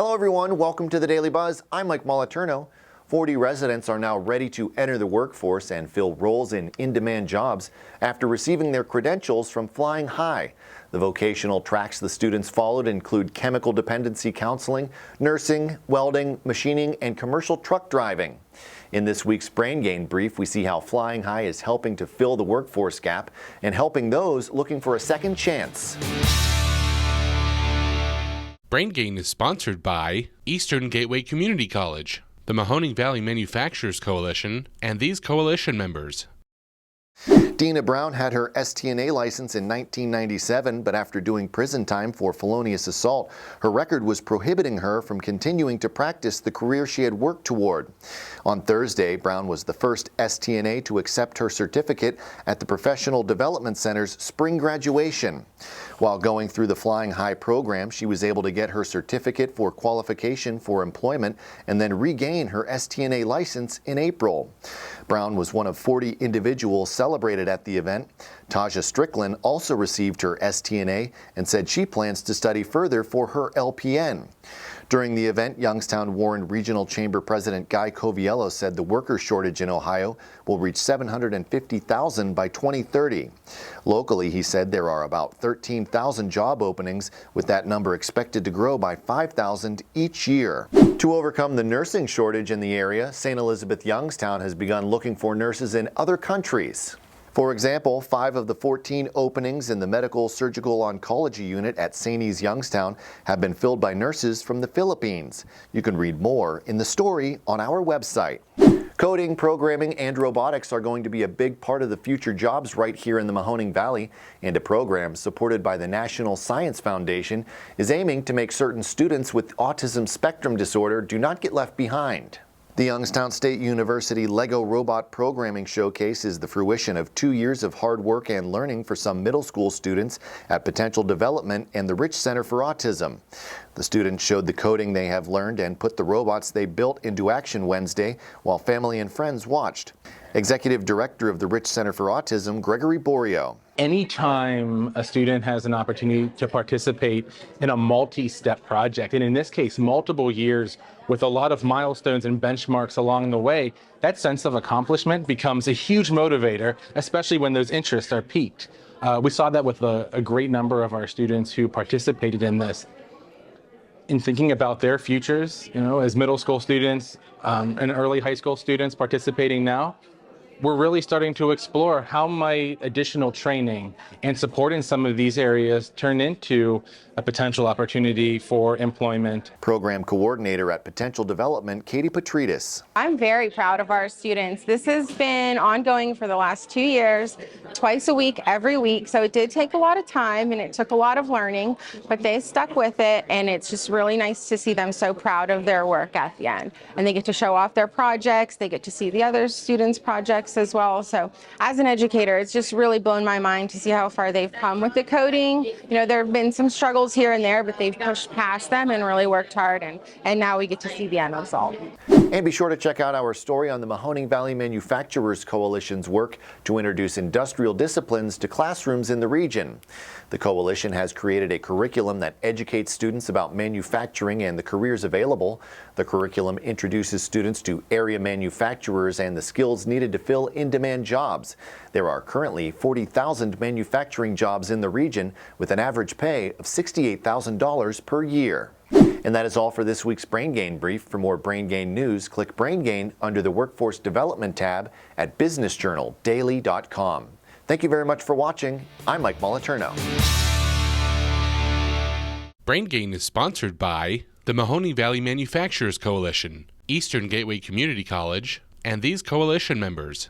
Hello everyone, welcome to the Daily Buzz. I'm Mike Moliterno. 40 residents are now ready to enter the workforce and fill roles in in-demand jobs after receiving their credentials from Flying High. The vocational tracks the students followed include chemical dependency counseling, nursing, welding, machining, and commercial truck driving. In this week's Brain Gain Brief, we see how Flying High is helping to fill the workforce gap and helping those looking for a second chance. Brain Gain is sponsored by Eastern Gateway Community College, the Mahoning Valley Manufacturers Coalition, and these coalition members. Dina Brown had her STNA license in 1997, but after doing prison time for felonious assault, her record was prohibiting her from continuing to practice the career she had worked toward. On Thursday, Brown was the first STNA to accept her certificate at the Professional Development Center's spring graduation. While going through the Flying High program, she was able to get her certificate for qualification for employment and then regain her STNA license in April. Brown was one of 40 individuals celebrated at the event. Taja Strickland also received her STNA and said she plans to study further for her LPN. During the event, Youngstown Warren Regional Chamber President Guy Coviello said the worker shortage in Ohio will reach 750,000 by 2030. Locally, he said there are about 13,000 job openings, with that number expected to grow by 5,000 each year. To overcome the nursing shortage in the area, St. Elizabeth Youngstown has begun looking for nurses in other countries. For example, 5 of the 14 openings in the Medical Surgical Oncology Unit at St. E's Youngstown have been filled by nurses from the Philippines. You can read more in the story on our website. Coding, programming, and robotics are going to be a big part of the future jobs right here in the Mahoning Valley, and a program supported by the National Science Foundation is aiming to make certain students with autism spectrum disorder do not get left behind. The Youngstown State University Lego Robot Programming Showcase is the fruition of 2 years of hard work and learning for some middle school students at Potential Development and the Rich Center for Autism. The students showed the coding they have learned and put the robots they built into action Wednesday while family and friends watched. Executive Director of the Rich Center for Autism, Gregory Borio. Anytime a student has an opportunity to participate in a multi-step project, and in this case, multiple years with a lot of milestones and benchmarks along the way, that sense of accomplishment becomes a huge motivator, especially when those interests are piqued. We saw that with a great number of our students who participated in this. In thinking about their futures, as middle school students and early high school students participating now, we're really starting to explore how might additional training and support in some of these areas turn into a potential opportunity for employment. Program Coordinator at Potential Development, Katie Petridis. I'm very proud of our students. This has been ongoing for the last 2 years, twice a week, every week. So it did take a lot of time and it took a lot of learning, but they stuck with it. And it's just really nice to see them so proud of their work at the end. And they get to show off their projects. They get to see the other students' projects as well. So as an educator, it's just really blown my mind to see how far they've come with the coding. There have been some struggles here and there, but they've pushed past them and really worked hard. And now we get to see the end result. And be sure to check out our story on the Mahoning Valley Manufacturers Coalition's work to introduce industrial disciplines to classrooms in the region. The coalition has created a curriculum that educates students about manufacturing and the careers available. The curriculum introduces students to area manufacturers and the skills needed to fill in-demand jobs. There are currently 40,000 manufacturing jobs in the region with an average pay of $68,000 per year. And that is all for this week's Brain Gain Brief. For more Brain Gain news, click Brain Gain under the Workforce Development tab at businessjournaldaily.com. Thank you very much for watching. I'm Mike Moliterno. Brain Gain is sponsored by the Mahoning Valley Manufacturers Coalition, Eastern Gateway Community College, and these coalition members.